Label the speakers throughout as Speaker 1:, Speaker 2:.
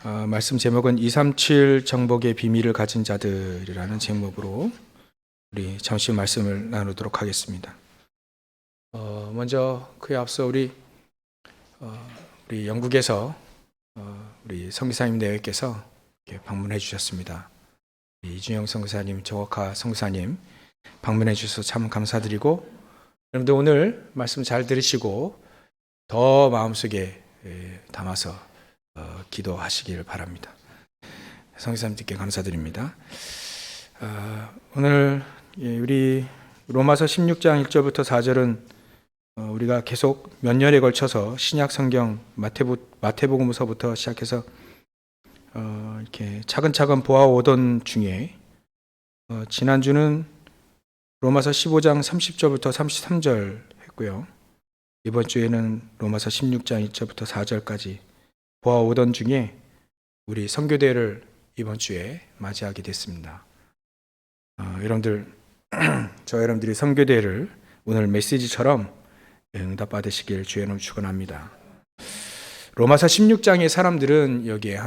Speaker 1: 말씀 제목은 237 정복의 비밀을 가진 자들이라는 제목으로 우리 잠시 말씀을 나누도록 하겠습니다. 먼저 그에 앞서 우리 영국에서 우리 선교사님 내외께서 방문해 주셨습니다. 이준영 선교사님, 정옥하 선교사님 방문해 주셔서 참 감사드리고, 여러분들 오늘 말씀 잘 들으시고 더 마음속에 담아서 기도하시길 바랍니다. 성교사님께 감사드립니다. 오늘 우리 로마서 16장 1절부터 4절은 우리가 계속 몇 년에 걸쳐서 신약 성경 마태복음서부터 시작해서 이렇게 차근차근 보아오던 중에 지난주는 로마서 15장 30절부터 33절 했고요. 이번 주에는 로마서 16장 1절부터 4절까지 보아오던 중에 우리 선교대회를 이번 주에 맞이하게 됐습니다. 여러분들이 선교대회를 오늘 메시지처럼 응답받으시길 주의 이름으로 축원합니다. 로마서 16장의 사람들은 여기에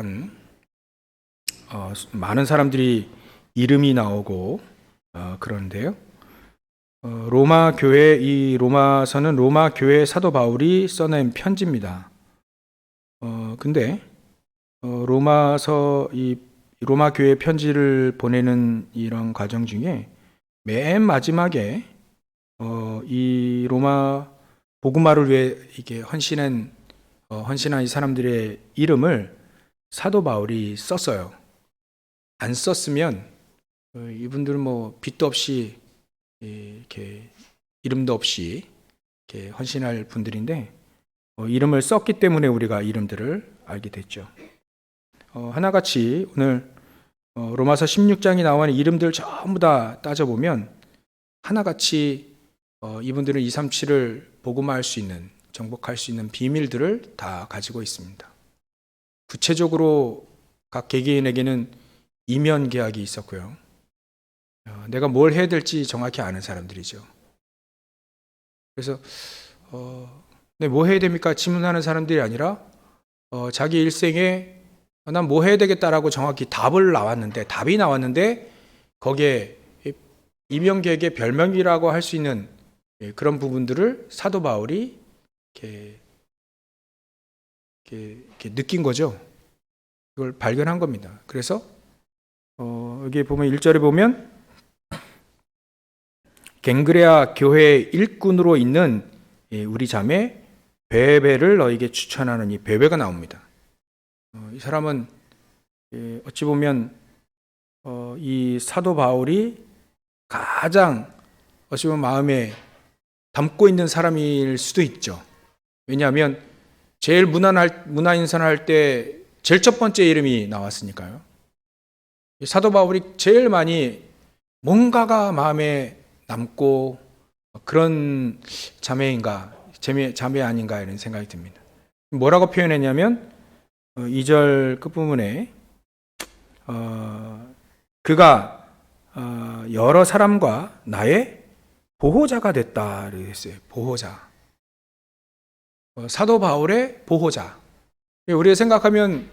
Speaker 1: 많은 사람들이 이름이 나오고 그런데요. 로마서는 로마 교회 사도 바울이 써낸 편지입니다. 근데 로마 교회 편지를 보내는 이런 과정 중에 맨 마지막에 이 로마 복음화를 위해 이게 헌신한 이 사람들의 이름을 사도 바울이 썼어요. 안 썼으면 이분들은 빚도 없이 이렇게 이름도 없이 이렇게 헌신할 분들인데 이름을 썼기 때문에 우리가 이름들을 알게 됐죠. 하나같이 오늘 로마서 16장이 나오는 이름들 전부 다 따져보면 하나같이 이분들은 237을 복음화할 수 있는, 정복할 수 있는 비밀들을 다 가지고 있습니다. 구체적으로 각 개개인에게는 이면 계약이 있었고요. 내가 뭘 해야 될지 정확히 아는 사람들이죠. 그래서 네, 뭐 해야 됩니까? 질문하는 사람들이 아니라 자기 일생에 난 뭐 해야 되겠다라고 정확히 답이 나왔는데 거기에 이명계에게 별명이라고 할 수 있는 그런 부분들을 사도 바울이 이렇게 느낀 거죠. 이걸 발견한 겁니다. 그래서 여기 보면 1절에 보면 갱그레아 교회 일꾼으로 있는 우리 자매 베베를 너에게 추천하는 이 베베가 나옵니다. 이 사람은 어찌 보면 이 사도 바울이 가장 어찌 보면 마음에 담고 있는 사람일 수도 있죠. 왜냐하면 제일 문화인선할 때 제일 첫 번째 이름이 나왔으니까요. 사도 바울이 제일 많이 뭔가가 마음에 남고 그런 자매 아닌가 이런 생각이 듭니다. 뭐라고 표현했냐면 2절 끝부분에 그가 여러 사람과 나의 보호자가 됐다 이렇게 했어요. 보호자. 사도 바울의 보호자. 우리가 생각하면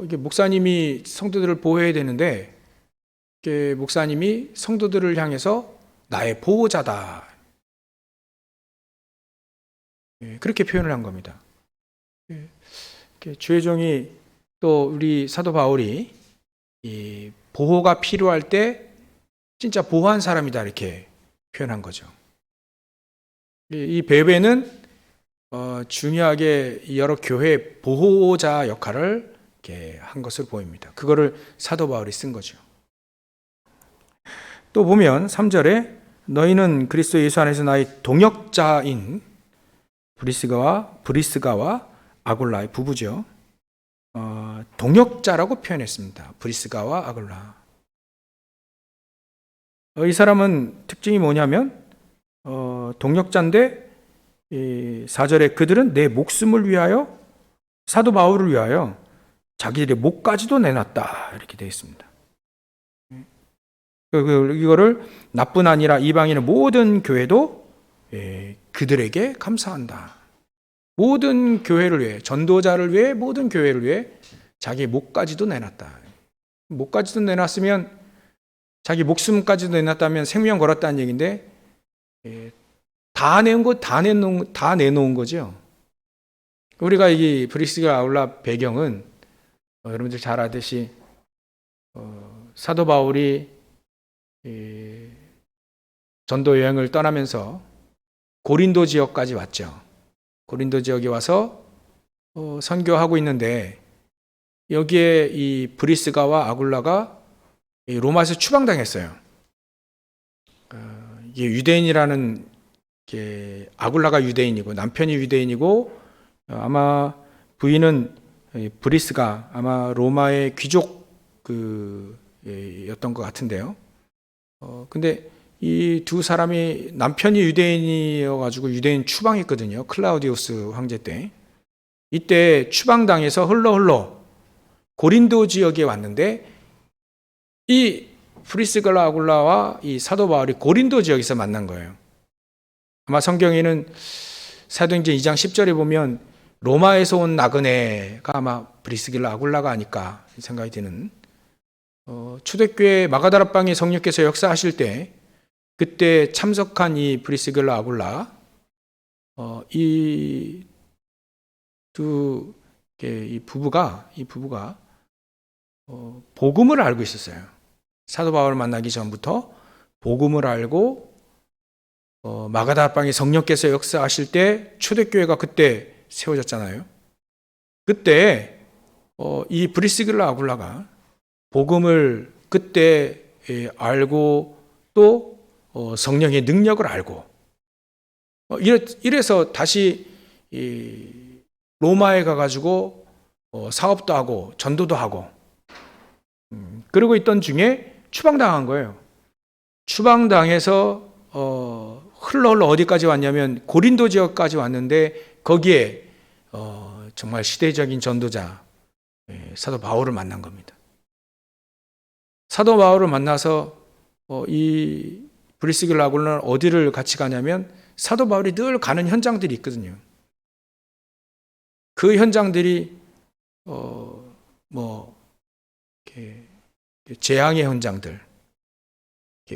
Speaker 1: 이게 목사님이 성도들을 보호해야 되는데 이게 목사님이 성도들을 향해서 나의 보호자다. 그렇게 표현을 한 겁니다. 주의 종이 또 우리 사도 바울이 이 보호가 필요할 때 진짜 보호한 사람이다 이렇게 표현한 거죠. 이 베베는 중요하게 여러 교회 보호자 역할을 이렇게 한 것을 보입니다. 그거를 사도 바울이 쓴 거죠. 또 보면 3절에 너희는 그리스도 예수 안에서 나의 동역자인 브리스가와 아굴라의 부부죠. 동역자라고 표현했습니다. 브리스가와 아굴라. 이 사람은 특징이 뭐냐면 동역자인데 4절에 그들은 내 목숨을 위하여 사도 바울을 위하여 자기들의 목까지도 내놨다 이렇게 되어 있습니다. 이거를 나뿐 아니라 이방인의 모든 교회도 그들에게 감사한다. 모든 교회를 위해, 전도자를 위해, 모든 교회를 위해 자기 목까지도 내놨다. 목까지도 내놨으면 자기 목숨까지도 내놨다면 생명 걸었다는 얘기인데 다 내놓은 거죠. 우리가 이 브리스길라 아굴라 배경은 여러분들 잘 아듯이 사도 바울이 전도 여행을 떠나면서 고린도 지역까지 왔죠. 고린도 지역에 와서 선교하고 있는데 여기에 이 브리스가와 아굴라가 로마에서 추방당했어요. 이게 유대인이라는 게 아굴라가 유대인이고 남편이 유대인이고 아마 부인은 브리스가 아마 로마의 귀족 였던 것 같은데요. 근데 이 두 사람이 남편이 유대인이어가지고 유대인 추방했거든요. 클라우디우스 황제 때. 이때 추방당해서 흘러 고린도 지역에 왔는데 이 브리스길라 아굴라와 이 사도 바울이 고린도 지역에서 만난 거예요. 아마 성경에는 사도행전 2장 10절에 보면 로마에서 온 나그네가 아마 브리스길라 아굴라가 아닐까 생각이 드는 초대교회 마가다락방의 성령께서 역사하실 때 그때 참석한 이 브리스길라 아굴라 이 부부가 복음을 알고 있었어요. 사도 바울을 만나기 전부터 복음을 알고 마가다락방의 성령께서 역사하실 때 초대교회가 그때 세워졌잖아요. 그때 이 브리스길라 아굴라가 복음을 그때 알고 또 성령의 능력을 알고 이래서 다시 로마에 가가지고 사업도 하고 전도도 하고 그러고 있던 중에 추방당한 거예요. 추방당해서 흘러 어디까지 왔냐면 고린도 지역까지 왔는데 거기에 정말 시대적인 전도자 사도 바울을 만난 겁니다. 사도 바울을 만나서 이 브리스길라 아굴라는 어디를 같이 가냐면 사도 바울이 늘 가는 현장들이 있거든요. 그 현장들이 재앙의 현장들,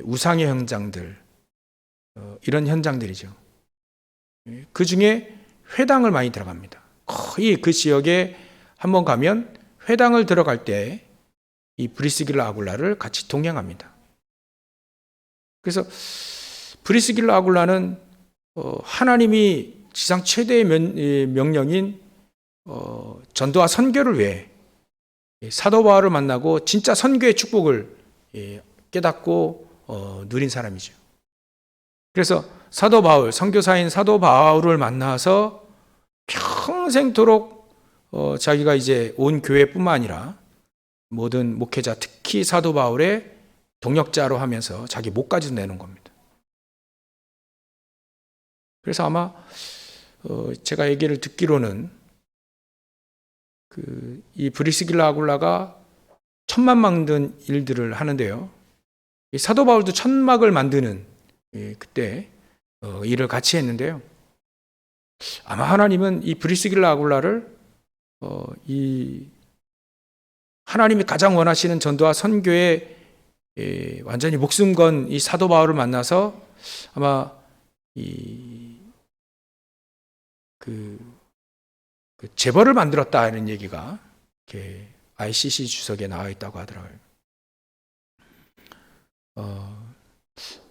Speaker 1: 우상의 현장들, 이런 현장들이죠. 그 중에 회당을 많이 들어갑니다. 거의 그 지역에 한번 가면 회당을 들어갈 때 이 브리스길라 아굴라를 같이 동행합니다. 그래서 브리스길라 아굴라는 하나님이 지상 최대의 명령인 전도와 선교를 위해 사도 바울을 만나고 진짜 선교의 축복을 깨닫고 누린 사람이죠. 그래서 사도 바울, 선교사인 사도 바울을 만나서 평생토록 자기가 이제 온 교회뿐만 아니라 모든 목회자, 특히 사도 바울의 동역자로 하면서 자기 목까지도 내놓은 겁니다. 그래서 아마 제가 얘기를 듣기로는 이 브리스길라 아굴라가 천막 만든 일들을 하는데요. 이 사도 바울도 천막을 만드는 그때 일을 같이 했는데요. 아마 하나님은 이 브리스길라 아굴라를 이 하나님이 가장 원하시는 전도와 선교에 완전히 목숨 건 이 사도 바울을 만나서 아마 그 재벌을 만들었다 이런 얘기가 이렇게 ICC 주석에 나와 있다고 하더라고요.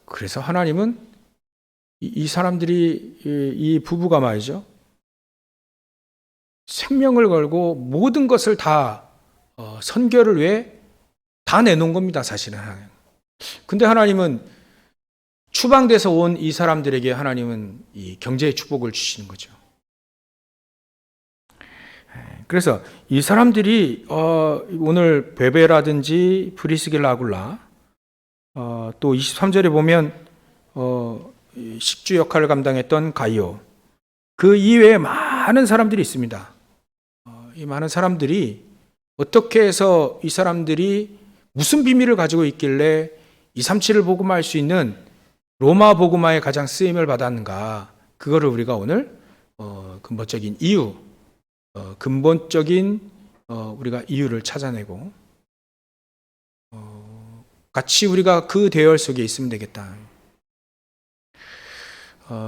Speaker 1: 그래서 하나님은 이 사람들이 이 부부가 말이죠. 생명을 걸고 모든 것을 다 선교를 위해 다 내놓은 겁니다, 사실은. 근데 하나님은 추방돼서 온 이 사람들에게 하나님은 이 경제의 축복을 주시는 거죠. 그래서 이 사람들이 오늘 베베라든지 브리스길라 아굴라 또 23절에 보면 식주 역할을 감당했던 가이오 그 이외에 많은 사람들이 있습니다. 이 많은 사람들이 어떻게 해서 이 사람들이 무슨 비밀을 가지고 있길래 237을 복음화할 수 있는 로마 복음화에 가장 쓰임을 받았는가 그거를 우리가 오늘 근본적인 이유 근본적인 우리가 이유를 찾아내고 같이 우리가 그 대열 속에 있으면 되겠다.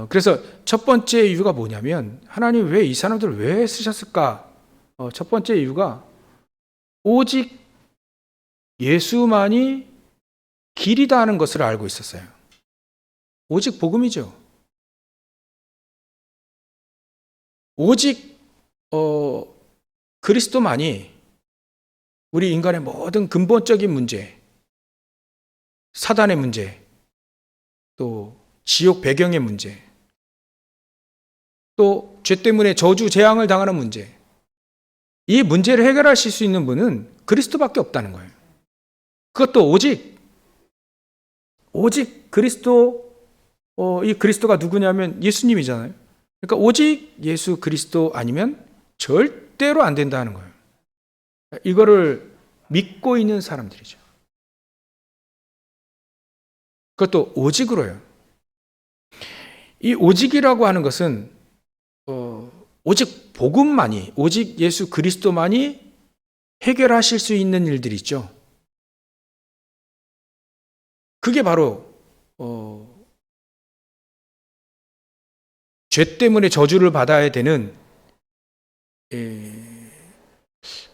Speaker 1: 그래서 첫 번째 이유가 뭐냐면 하나님 왜 이 사람들을 왜 쓰셨을까? 첫 번째 이유가 오직 예수만이 길이다 하는 것을 알고 있었어요. 오직 복음이죠. 오직 그리스도만이 우리 인간의 모든 근본적인 문제, 사단의 문제, 또 지옥 배경의 문제, 또 죄 때문에 저주 재앙을 당하는 문제, 이 문제를 해결하실 수 있는 분은 그리스도밖에 없다는 거예요. 그것도 오직 그리스도, 이 그리스도가 누구냐면 예수님이잖아요. 그러니까 오직 예수 그리스도 아니면 절대로 안 된다는 거예요. 이거를 믿고 있는 사람들이죠. 그것도 오직으로요. 이 오직이라고 하는 것은 오직 복음만이, 오직 예수 그리스도만이 해결하실 수 있는 일들이 있죠. 그게 바로 죄 때문에 저주를 받아야 되는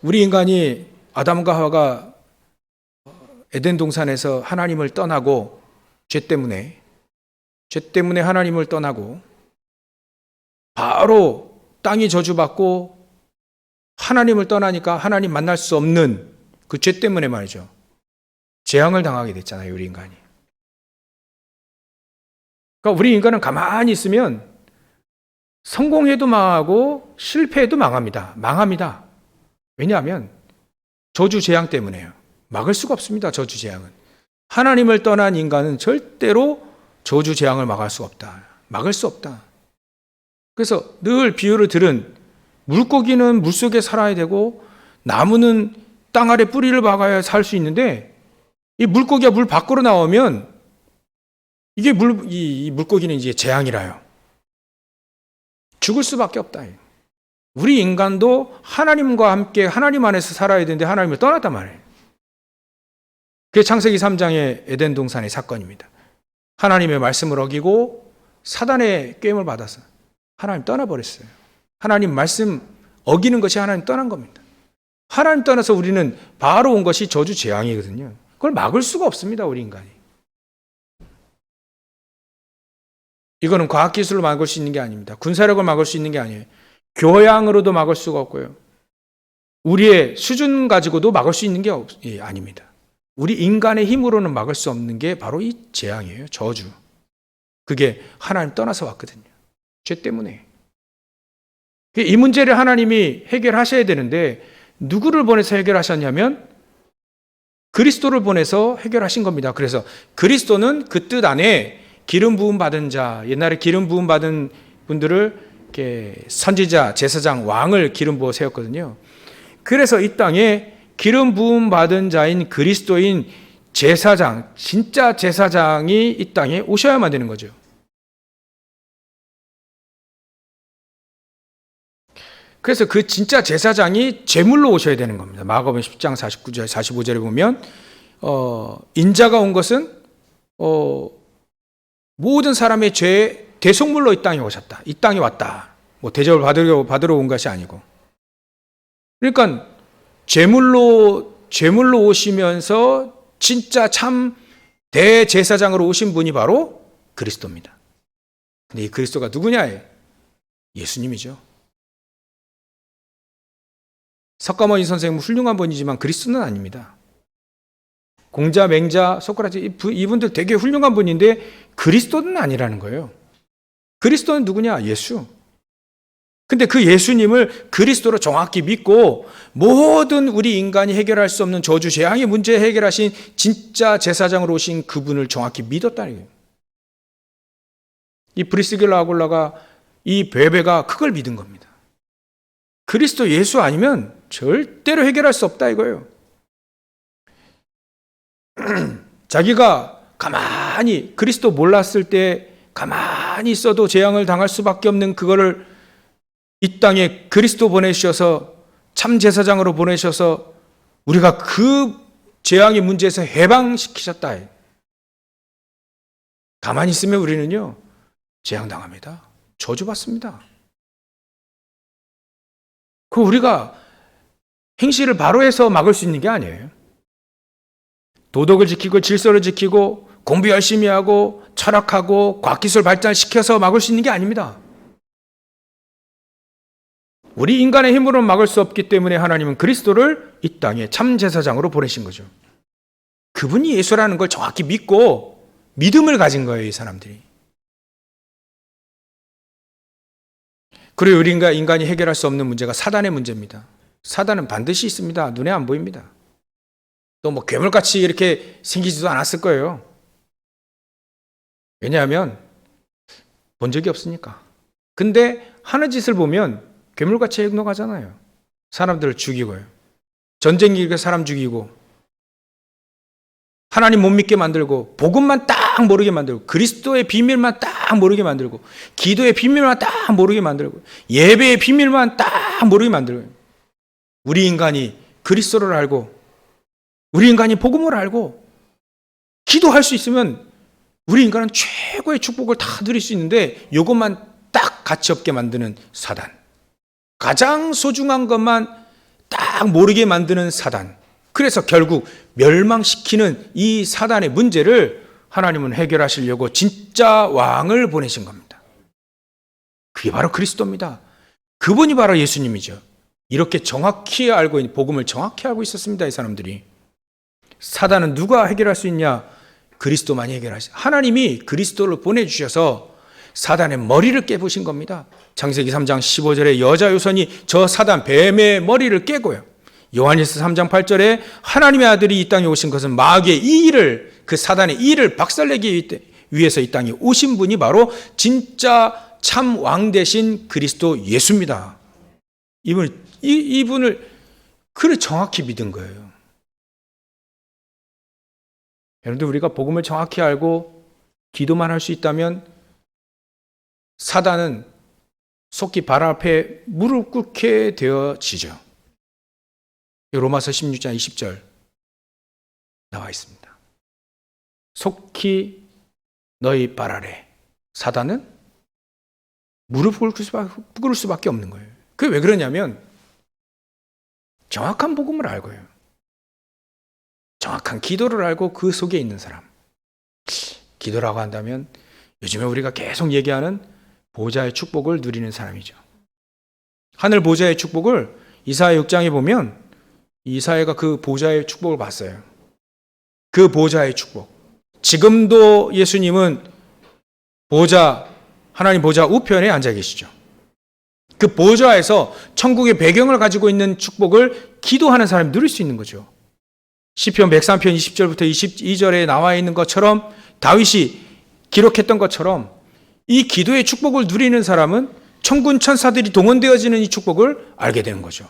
Speaker 1: 우리 인간이 아담과 하와가 에덴 동산에서 하나님을 떠나고 죄 때문에 하나님을 떠나고 바로 땅이 저주받고 하나님을 떠나니까 하나님 만날 수 없는 그 죄 때문에 말이죠. 재앙을 당하게 됐잖아요, 우리 인간이. 그러니까 우리 인간은 가만히 있으면 성공해도 망하고 실패해도 망합니다. 왜냐하면 저주 재앙 때문에요. 막을 수가 없습니다, 저주 재앙은. 하나님을 떠난 인간은 절대로 저주 재앙을 막을 수 없다. 그래서 늘 비유를 들은 물고기는 물속에 살아야 되고 나무는 땅 아래 뿌리를 박아야 살 수 있는데 이 물고기가 물 밖으로 나오면 이 물고기는 이제 재앙이라요. 죽을 수밖에 없다. 우리 인간도 하나님과 함께 하나님 안에서 살아야 되는데 하나님을 떠났단 말이에요. 그게 창세기 3장의 에덴 동산의 사건입니다. 하나님의 말씀을 어기고 사단의 꾀임을 받아서 하나님 떠나버렸어요. 하나님 말씀 어기는 것이 하나님 떠난 겁니다. 하나님 떠나서 우리는 바로 온 것이 저주 재앙이거든요. 그걸 막을 수가 없습니다, 우리 인간이. 이거는 과학기술로 막을 수 있는 게 아닙니다. 군사력을 막을 수 있는 게 아니에요. 교양으로도 막을 수가 없고요. 우리의 수준 가지고도 막을 수 있는 게 아닙니다. 우리 인간의 힘으로는 막을 수 없는 게 바로 이 재앙이에요. 저주. 그게 하나님 떠나서 왔거든요. 죄 때문에. 이 문제를 하나님이 해결하셔야 되는데 누구를 보내서 해결하셨냐면 그리스도를 보내서 해결하신 겁니다. 그래서 그리스도는 그 뜻 안에 기름 부음 받은 자, 옛날에 기름 부음 받은 분들을 이렇게 선지자, 제사장, 왕을 기름 부어 세웠거든요. 그래서 이 땅에 기름 부음 받은 자인 그리스도인 제사장, 진짜 제사장이 이 땅에 오셔야만 되는 거죠. 그래서 그 진짜 제사장이 제물로 오셔야 되는 겁니다. 마가복음 10장 49절, 45절에 보면 인자가 온 것은 모든 사람의 죄의 대속물로 이 땅에 오셨다. 이 땅에 왔다. 뭐 대접을 받으러 온 것이 아니고. 그러니까 제물로 오시면서 진짜 참 대제사장으로 오신 분이 바로 그리스도입니다. 근데 이 그리스도가 누구냐? 예수님이죠. 석가모니 선생님은 훌륭한 분이지만 그리스도는 아닙니다. 공자, 맹자, 소크라tes 이분들 되게 훌륭한 분인데 그리스도는 아니라는 거예요. 그리스도는 누구냐? 예수. 근데 그 예수님을 그리스도로 정확히 믿고 모든 우리 인간이 해결할 수 없는 저주 재앙의 문제 해결하신 진짜 제사장으로 오신 그분을 정확히 믿었다는 거예요. 이 브리스길라 아굴라가 이 베베가 그걸 믿은 겁니다. 그리스도 예수 아니면 절대로 해결할 수 없다 이거예요. 자기가 가만히 그리스도 몰랐을 때 가만히 있어도 재앙을 당할 수밖에 없는 그거를 이 땅에 그리스도 보내주셔서 참 제사장으로 보내셔서 우리가 그 재앙의 문제에서 해방시키셨다. 가만히 있으면 우리는요, 재앙당합니다. 저주받습니다. 그 우리가 행실을 바로 해서 막을 수 있는 게 아니에요. 도덕을 지키고 질서를 지키고 공부 열심히 하고 철학하고 과학기술 발전시켜서 막을 수 있는 게 아닙니다. 우리 인간의 힘으로는 막을 수 없기 때문에 하나님은 그리스도를 이 땅에 참제사장으로 보내신 거죠. 그분이 예수라는 걸 정확히 믿고 믿음을 가진 거예요, 이 사람들이. 그리고 우리 인간이 해결할 수 없는 문제가 사단의 문제입니다. 사단은 반드시 있습니다. 눈에 안 보입니다. 또 뭐 괴물같이 이렇게 생기지도 않았을 거예요. 왜냐하면 본 적이 없으니까. 근데 하는 짓을 보면 괴물같이 행동하잖아요. 사람들을 죽이고요. 전쟁 일으켜 사람 죽이고, 하나님 못 믿게 만들고, 복음만 딱 모르게 만들고, 그리스도의 비밀만 딱 모르게 만들고, 기도의 비밀만 딱 모르게 만들고, 예배의 비밀만 딱 모르게 만들고, 우리 인간이 그리스도를 알고, 우리 인간이 복음을 알고, 기도할 수 있으면 우리 인간은 최고의 축복을 다 누릴 수 있는데, 이것만 딱 가치 없게 만드는 사단, 가장 소중한 것만 딱 모르게 만드는 사단, 그래서 결국 멸망시키는 이 사단의 문제를 하나님은 해결하시려고 진짜 왕을 보내신 겁니다. 그게 바로 그리스도입니다. 그분이 바로 예수님이죠. 이렇게 정확히 알고 있는, 복음을 정확히 알고 있었습니다, 이 사람들이. 사단은 누가 해결할 수 있냐? 그리스도만이 해결하시. 하나님이 그리스도를 보내주셔서 사단의 머리를 깨부신 겁니다. 창세기 3장 15절에 여자 요선이 저 사단 뱀의 머리를 깨고요. 요한일서 3장 8절에 하나님의 아들이 이 땅에 오신 것은 마귀의 이 일을, 그 사단의 이 일을 박살내기 위해서 이 땅에 오신 분이 바로 진짜 참 왕 되신 그리스도 예수입니다. 이분을 그를 정확히 믿은 거예요. 여러분들, 우리가 복음을 정확히 알고 기도만 할 수 있다면 사단은 속히 발 앞에 무릎 꿇게 되어지죠. 로마서 16장 20절 나와 있습니다. 속히 너희 발 아래. 사단은 무릎 꿇을 수밖에 없는 거예요. 그게 왜 그러냐면 정확한 복음을 알고요. 정확한 기도를 알고 그 속에 있는 사람. 기도라고 한다면 요즘에 우리가 계속 얘기하는 보좌의 축복을 누리는 사람이죠. 하늘 보좌의 축복을 이사야 6장에 보면 이사야가 그 보좌의 축복을 봤어요. 그 보좌의 축복. 지금도 예수님은 하나님 보좌 우편에 앉아 계시죠. 그 보좌에서 천국의 배경을 가지고 있는 축복을 기도하는 사람이 누릴 수 있는 거죠. 시편 103편 20절부터 22절에 나와 있는 것처럼, 다윗이 기록했던 것처럼 이 기도의 축복을 누리는 사람은 천군 천사들이 동원되어지는 이 축복을 알게 되는 거죠.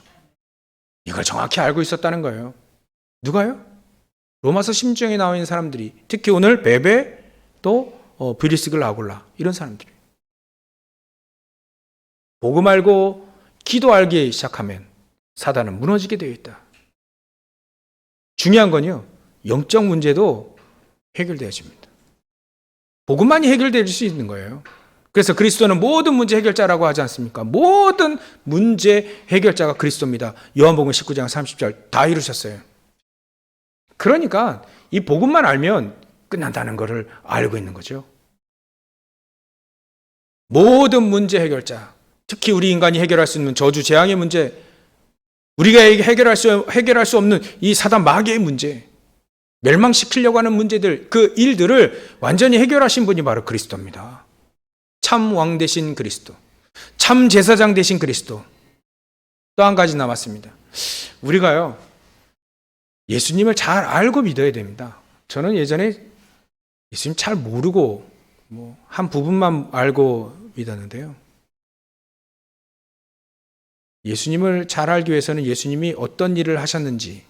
Speaker 1: 이걸 정확히 알고 있었다는 거예요. 누가요? 로마서 16장에 나와 있는 사람들이, 특히 오늘 베베, 또 브리스글 아골라, 이런 사람들이. 복음 알고 기도 알기 시작하면 사단은 무너지게 되어 있다. 중요한 건요, 영적 문제도 해결되어집니다. 복음만이 해결될 수 있는 거예요. 그래서 그리스도는 모든 문제 해결자라고 하지 않습니까? 모든 문제 해결자가 그리스도입니다. 요한복음 19장 30절 다 이루셨어요. 그러니까 이 복음만 알면 끝난다는 것을 알고 있는 거죠. 모든 문제 해결자, 특히 우리 인간이 해결할 수 있는 저주, 재앙의 문제, 우리가 해결할 수 없는 이 사단 마귀의 문제, 멸망시키려고 하는 문제들, 그 일들을 완전히 해결하신 분이 바로 그리스도입니다. 참 왕 되신 그리스도, 참 제사장 되신 그리스도. 또 한 가지 남았습니다. 우리가요, 예수님을 잘 알고 믿어야 됩니다. 저는 예전에 예수님 잘 모르고 한 부분만 알고 믿었는데요. 예수님을 잘 알기 위해서는 예수님이 어떤 일을 하셨는지,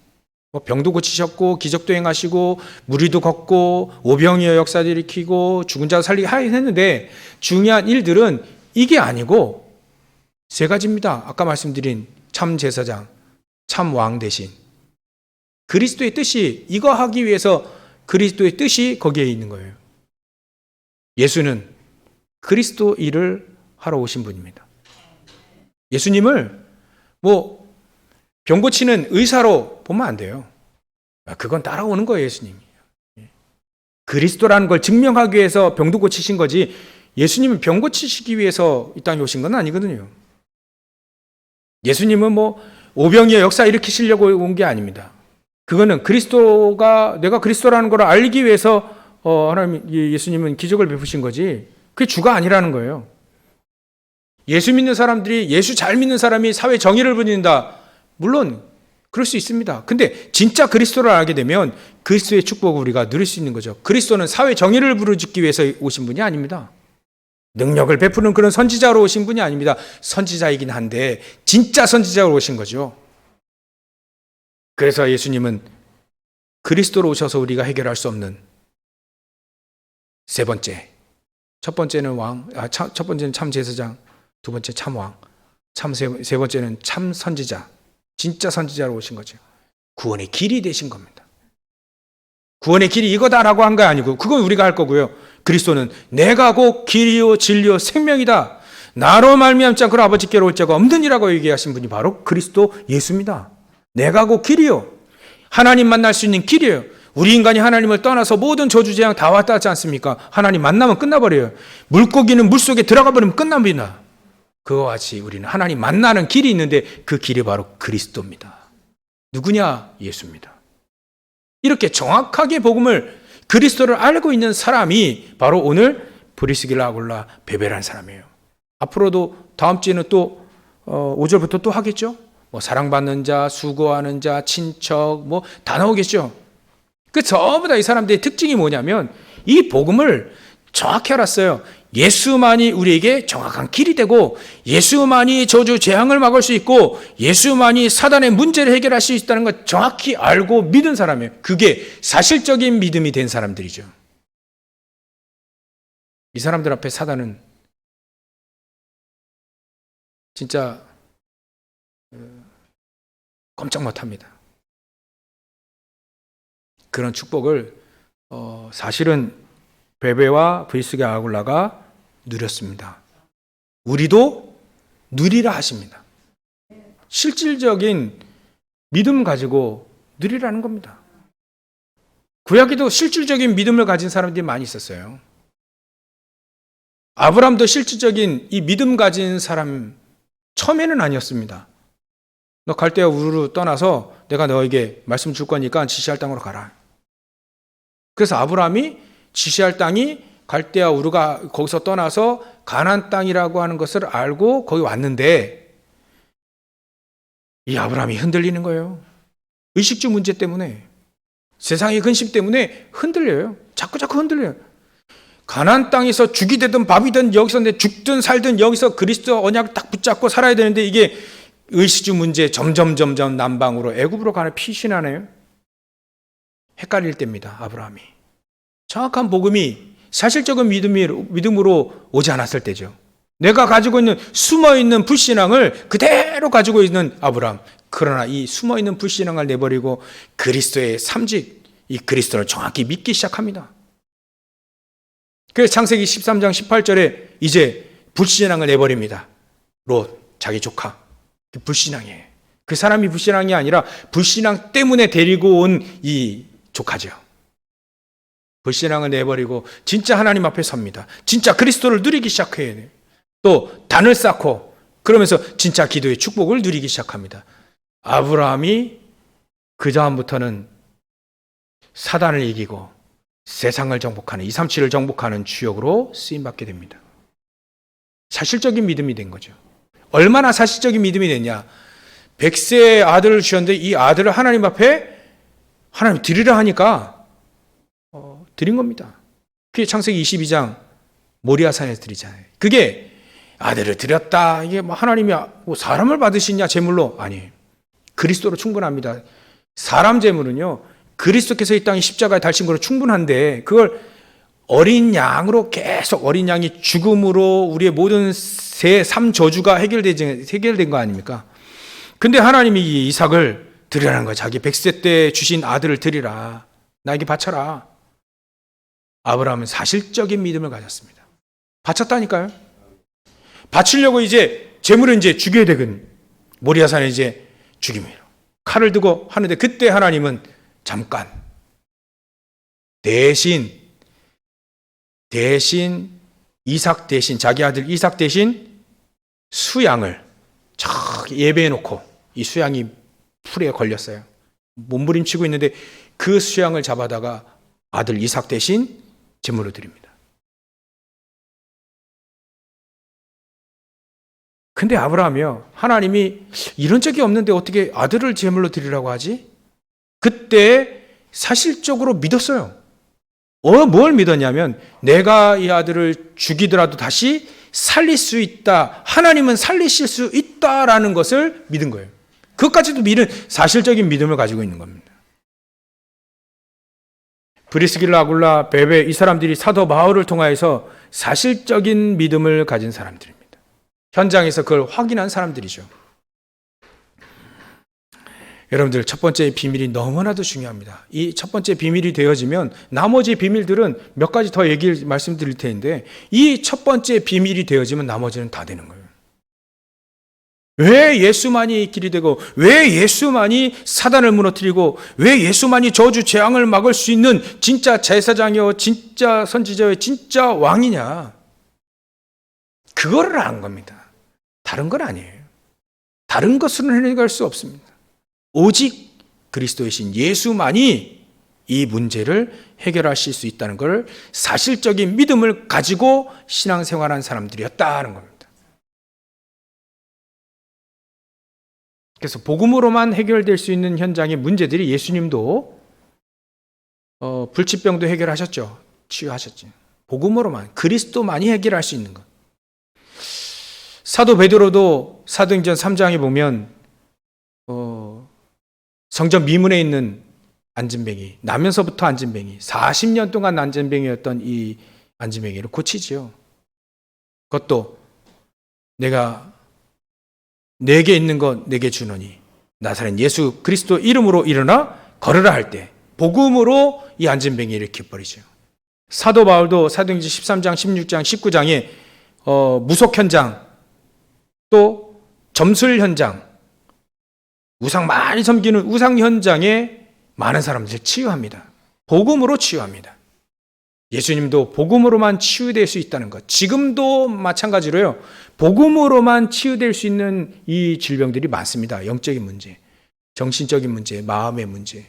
Speaker 1: 병도 고치셨고 기적도 행하시고 무리도 걷고 오병이어 역사를 일으키고 죽은 자 살리게 했는데, 중요한 일들은 이게 아니고 세 가지입니다. 아까 말씀드린 참 제사장, 참 왕 대신 그리스도의 뜻이 이거 하기 위해서 그리스도의 뜻이 거기에 있는 거예요. 예수는 그리스도 일을 하러 오신 분입니다. 예수님을 병 고치는 의사로 보면 안 돼요. 그건 따라오는 거예요, 예수님이. 그리스도라는 걸 증명하기 위해서 병도 고치신 거지 예수님은 병 고치시기 위해서 이 땅에 오신 건 아니거든요. 예수님은 오병이어 역사 일으키시려고 온 게 아닙니다. 그거는 내가 그리스도라는 걸 알기 위해서 예수님은 기적을 베푸신 거지 그게 주가 아니라는 거예요. 예수 믿는 사람들이 예수 잘 믿는 사람이 사회 정의를 부린다. 물론 그럴 수 있습니다. 근데 진짜 그리스도를 알게 되면 그리스도의 축복을 우리가 누릴 수 있는 거죠. 그리스도는 사회 정의를 부르짖기 위해서 오신 분이 아닙니다. 능력을 베푸는 그런 선지자로 오신 분이 아닙니다. 선지자이긴 한데 진짜 선지자로 오신 거죠. 그래서 예수님은 그리스도로 오셔서 우리가 해결할 수 없는 세 번째. 첫 번째는 첫 번째는 참 제사장, 두 번째 참 왕, 세 번째는 참 선지자. 진짜 선지자로 오신 거죠. 구원의 길이 되신 겁니다. 구원의 길이 이거다라고 한 거 아니고 그건 우리가 할 거고요. 그리스도는 내가 곧 길이요 진리요 생명이다. 나로 말미암지 않고 아버지께로 올 자가 없느니라고 얘기하신 분이 바로 그리스도 예수입니다. 내가 곧 길이요. 하나님 만날 수 있는 길이에요. 우리 인간이 하나님을 떠나서 모든 저주재앙 다 왔다 하지 않습니까? 하나님 만나면 끝나버려요. 물고기는 물속에 들어가 버리면 끝납니다. 그와 같이 우리는 하나님 만나는 길이 있는데 그 길이 바로 그리스도입니다. 누구냐? 예수입니다. 이렇게 정확하게 복음을 그리스도를 알고 있는 사람이 바로 오늘 브리스길라 아굴라 베베라는 사람이에요. 앞으로도 다음 주에는 또 5절부터 또 하겠죠. 사랑받는 자, 수고하는 자, 친척 다 나오겠죠. 그 전부 다 이 사람들의 특징이 뭐냐면 이 복음을 정확히 알았어요. 예수만이 우리에게 정확한 길이 되고 예수만이 저주 재앙을 막을 수 있고 예수만이 사단의 문제를 해결할 수 있다는 걸 정확히 알고 믿은 사람이에요. 그게 사실적인 믿음이 된 사람들이죠. 이 사람들 앞에 사단은 진짜 꼼짝 못합니다. 그런 축복을 사실은 베베와 브리스길라 아굴라가 누렸습니다. 우리도 누리라 하십니다. 실질적인 믿음 가지고 누리라는 겁니다. 구약에도 실질적인 믿음을 가진 사람들이 많이 있었어요. 아브라함도 실질적인 이 믿음 가진 사람 처음에는 아니었습니다. 너 갈대아 우르로 떠나서 내가 너에게 말씀 줄 거니까 지시할 땅으로 가라. 그래서 아브라함이 지시할 땅이 갈대아 우르가 거기서 떠나서 가나안 땅이라고 하는 것을 알고 거기 왔는데 이 아브라함이 흔들리는 거예요. 의식주 문제 때문에 세상의 근심 때문에 흔들려요. 자꾸 흔들려요. 가나안 땅에서 죽이 되든 밥이든 여기서 죽든 살든 여기서 그리스도 언약을 딱 붙잡고 살아야 되는데 이게 의식주 문제 점점 남방으로 애굽으로 가는 피신하네요. 헷갈릴 때입니다. 아브라함이. 정확한 복음이 사실적인 믿음으로 오지 않았을 때죠. 내가 가지고 있는 숨어있는 불신앙을 그대로 가지고 있는 아브라함. 그러나 이 숨어있는 불신앙을 내버리고 그리스도의 삼직, 이 그리스도를 정확히 믿기 시작합니다. 그래서 창세기 13장 18절에 이제 불신앙을 내버립니다. 롯, 자기 조카. 불신앙이에요. 그 사람이 불신앙이 아니라 불신앙 때문에 데리고 온 이 조카죠. 불신앙을 내버리고 진짜 하나님 앞에 섭니다. 진짜 그리스도를 누리기 시작해야 돼요. 또 단을 쌓고 그러면서 진짜 기도의 축복을 누리기 시작합니다. 아브라함이 그 다음부터는 사단을 이기고 세상을 정복하는 237을 정복하는 주역으로 쓰임받게 됩니다. 사실적인 믿음이 된 거죠. 얼마나 사실적인 믿음이 됐냐. 100세의 아들을 주셨는데 이 아들을 하나님 앞에 하나님 드리라 하니까 드린 겁니다. 그게 창세기 22장 모리아산에서 드리잖아요. 그게 아들을 드렸다. 이게 하나님이 사람을 받으시냐 제물로? 아니에요. 그리스도로 충분합니다. 사람 제물은요. 그리스도께서 이 땅에 십자가에 달신 거로 충분한데 그걸 어린 양으로 계속 어린 양이 죽음으로 우리의 모든 삶 저주가 해결된 거 아닙니까? 근데 하나님이 이 이삭을 드리라는 거예요. 자기 100세 때 주신 아들을 드리라. 나에게 바쳐라. 아브라함은 사실적인 믿음을 가졌습니다. 바쳤다니까요. 바치려고 이제 제물을 이제 죽여야 되거든. 모리아산에 이제 죽임이에요. 칼을 두고 하는데 그때 하나님은 잠깐 대신 이삭 대신 자기 아들 이삭 대신 수양을 예배해 놓고 이 수양이 풀에 걸렸어요. 몸부림치고 있는데 그 수양을 잡아다가 아들 이삭 대신 제물로 드립니다. 근데 아브라함이요, 하나님이 이런 적이 없는데 어떻게 아들을 제물로 드리라고 하지? 그때 사실적으로 믿었어요. 뭘 믿었냐면 내가 이 아들을 죽이더라도 다시 살릴 수 있다. 하나님은 살리실 수 있다라는 것을 믿은 거예요. 그것까지도 믿은 사실적인 믿음을 가지고 있는 겁니다. 브리스길라, 아굴라, 베베 이 사람들이 사도 바울을 통하여서 사실적인 믿음을 가진 사람들입니다. 현장에서 그걸 확인한 사람들이죠. 여러분들 첫 번째 비밀이 너무나도 중요합니다. 이 첫 번째 비밀이 되어지면 나머지 비밀들은 몇 가지 더 말씀드릴 텐데 이 첫 번째 비밀이 되어지면 나머지는 다 되는 거예요. 왜 예수만이 길이 되고 왜 예수만이 사단을 무너뜨리고 왜 예수만이 저주 재앙을 막을 수 있는 진짜 제사장이요 진짜 선지자요 진짜 왕이냐. 그거를 안 겁니다. 다른 건 아니에요. 다른 것으로는 해결할 수 없습니다. 오직 그리스도의 신 예수만이 이 문제를 해결하실 수 있다는 걸 사실적인 믿음을 가지고 신앙생활한 사람들이었다는 겁니다. 그래서 복음으로만 해결될 수 있는 현장의 문제들이 예수님도 불치병도 해결하셨죠. 치유하셨죠. 복음으로만 그리스도만이 해결할 수 있는 것. 사도 베드로도 사도행전 3장에 보면 성전 미문에 있는 안진뱅이, 나면서부터 안진뱅이, 40년 동안 안진뱅이였던 이 안진뱅이를 고치지요. 그것도 내게 있는 것 내게 주노니 나사렛 예수 그리스도 이름으로 일어나 걸으라 할 때 복음으로 이 안진뱅이를 일으켜버리죠. 사도 바울도 사도행전 13장, 16장, 19장에 무속 현장 또 점술 현장 우상 많이 섬기는 우상 현장에 많은 사람들을 치유합니다. 복음으로 치유합니다. 예수님도 복음으로만 치유될 수 있다는 것. 지금도 마찬가지로요. 복음으로만 치유될 수 있는 이 질병들이 많습니다. 영적인 문제, 정신적인 문제, 마음의 문제.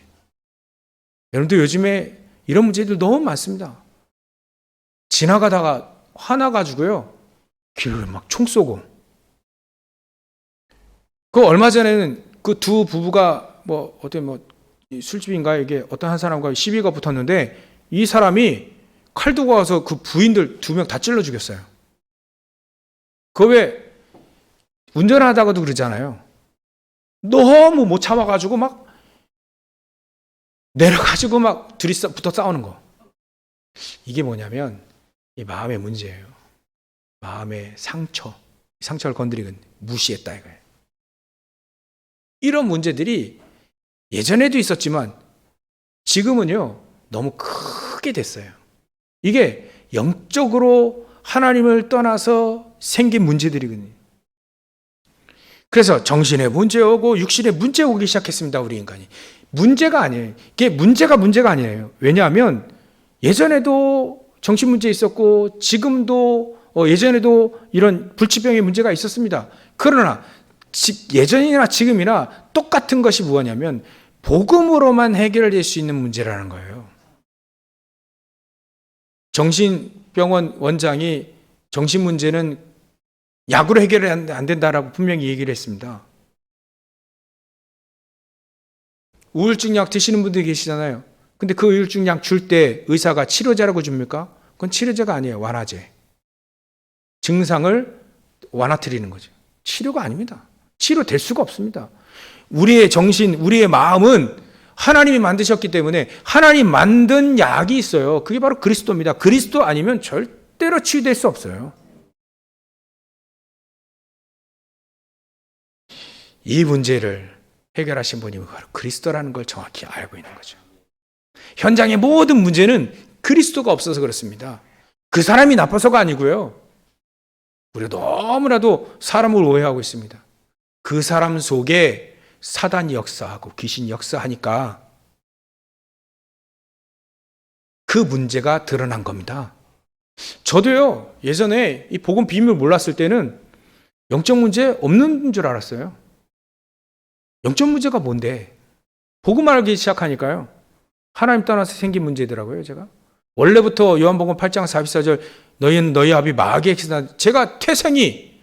Speaker 1: 여러분들 요즘에 이런 문제들 너무 많습니다. 지나가다가 화나가지고요. 길을 막 총 쏘고. 그 얼마 전에는 그 두 부부가 술집인가요? 이게 어떤 한 사람과 시비가 붙었는데 이 사람이 칼 두고 와서 그 부인들 2명 다 찔러 죽였어요. 그 왜 운전하다가도 그러잖아요. 너무 못 참아가지고 막 내려가지고 막 둘이 붙어 싸우는 거. 이게 뭐냐면 이 마음의 문제예요. 마음의 상처를 건드리건 무시했다 이거예요. 이런 문제들이 예전에도 있었지만 지금은요 너무 크게 됐어요. 이게 영적으로 하나님을 떠나서 생긴 문제들이거든요. 그래서 정신의 문제 오고 육신의 문제 오기 시작했습니다. 우리 인간이. 문제가 아니에요. 이게 문제가 아니에요. 왜냐하면 예전에도 정신 문제 있었고 지금도 예전에도 이런 불치병의 문제가 있었습니다. 그러나 예전이나 지금이나 똑같은 것이 무엇이냐면 복음으로만 해결될 수 있는 문제라는 거예요. 정신병원 원장이 정신 문제는 약으로 해결이 안 된다라고 분명히 얘기를 했습니다. 우울증 약 드시는 분들이 계시잖아요. 근데 그 우울증 약 줄 때 의사가 치료제라고 줍니까? 그건 치료제가 아니에요. 완화제. 증상을 완화트리는 거죠. 치료가 아닙니다. 치료될 수가 없습니다. 우리의 정신, 우리의 마음은 하나님이 만드셨기 때문에 하나님 만든 약이 있어요. 그게 바로 그리스도입니다. 그리스도 아니면 절대로 치유될 수 없어요. 이 문제를 해결하신 분이 바로 그리스도라는 걸 정확히 알고 있는 거죠. 현장의 모든 문제는 그리스도가 없어서 그렇습니다. 그 사람이 나빠서가 아니고요. 우리가 너무나도 사람을 오해하고 있습니다. 그 사람 속에 사단이 역사하고 귀신이 역사하니까 그 문제가 드러난 겁니다. 저도요, 예전에 이 복음 비밀을 몰랐을 때는 영적 문제 없는 줄 알았어요. 영적 문제가 뭔데? 복음 알기 시작하니까요, 하나님 떠나서 생긴 문제더라고요. 제가 원래부터 요한복음 8장 44절 너희는 너희 아비 마귀의 기사, 제가 태생이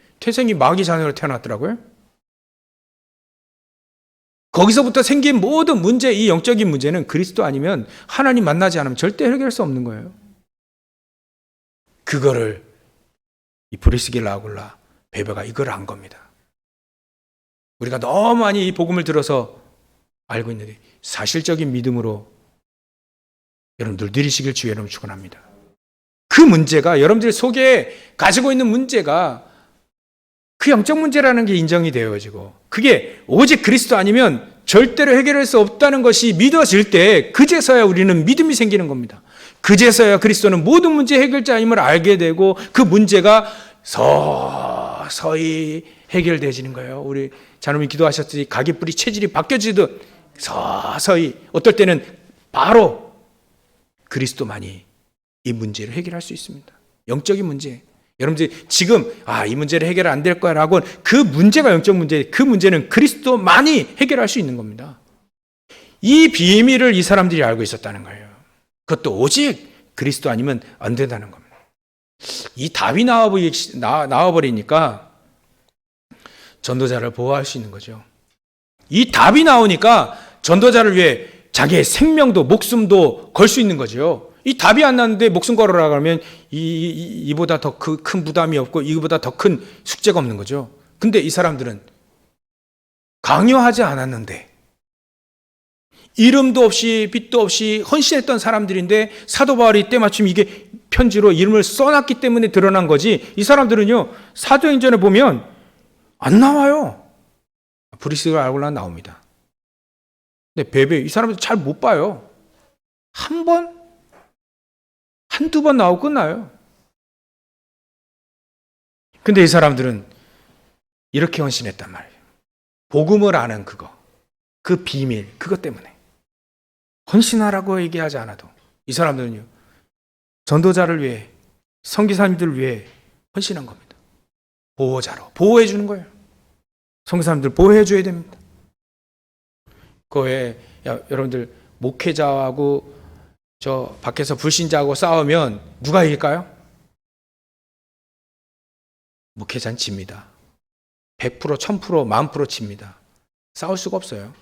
Speaker 1: 마귀 자녀로 태어났더라고요. 거기서부터 생긴 모든 문제, 이 영적인 문제는 그리스도 아니면, 하나님 만나지 않으면 절대 해결할 수 없는 거예요. 그거를 이 브리스길라 아굴라 베베가 이걸 안 겁니다. 우리가 너무 많이 이 복음을 들어서 알고 있는데 사실적인 믿음으로 여러분들 누리시길 주의 이름으로 축원합니다. 그 문제가, 여러분들 속에 가지고 있는 문제가 그 영적 문제라는 게 인정이 되어지고, 그게 오직 그리스도 아니면 절대로 해결할 수 없다는 것이 믿어질 때, 그제서야 우리는 믿음이 생기는 겁니다. 그제서야 그리스도는 모든 문제 해결자임을 알게 되고, 그 문제가 서서히 해결되어지는 거예요. 우리 자녀님이 기도하셨듯이 가기뿌리 체질이 바뀌어지듯 서서히, 어떨 때는 바로 그리스도만이 이 문제를 해결할 수 있습니다. 영적인 문제. 여러분들이 지금 이 문제를 해결 안 될 거라고, 그 문제가 영적 문제, 그 문제는 그리스도만이 해결할 수 있는 겁니다. 이 비밀을 이 사람들이 알고 있었다는 거예요. 그것도 오직 그리스도 아니면 안 된다는 겁니다. 이 답이 나와버리니까 전도자를 보호할 수 있는 거죠. 이 답이 나오니까 전도자를 위해 자기의 생명도 목숨도 걸 수 있는 거죠. 이 답이 안 났는데 목숨 걸으라 그러면 이보다 더 큰 부담이 없고 이보다 더 큰 숙제가 없는 거죠. 근데 이 사람들은 강요하지 않았는데, 이름도 없이 빛도 없이 헌신했던 사람들인데, 사도 바울이 때마침 이게 편지로 이름을 써놨기 때문에 드러난 거지, 이 사람들은요 사도행전에 보면 안 나와요. 브리스가 알고나 나옵니다. 근데 베베, 이 사람들 잘 못 봐요. 한두 번 나오고 끝나요. 근데 이 사람들은 이렇게 헌신했단 말이에요. 복음을 아는 그 비밀, 그것 때문에. 헌신하라고 얘기하지 않아도 이 사람들은요, 전도자를 위해, 선교사님들을 위해 헌신한 겁니다. 보호자로 보호해 주는 거예요. 선교사님들 보호해 줘야 됩니다. 그거에 여러분들 목회자하고 저 밖에서 불신자하고 싸우면 누가 이길까요? 목회자는 집니다. 100%, 1000%, 10,000% 집니다. 싸울 수가 없어요.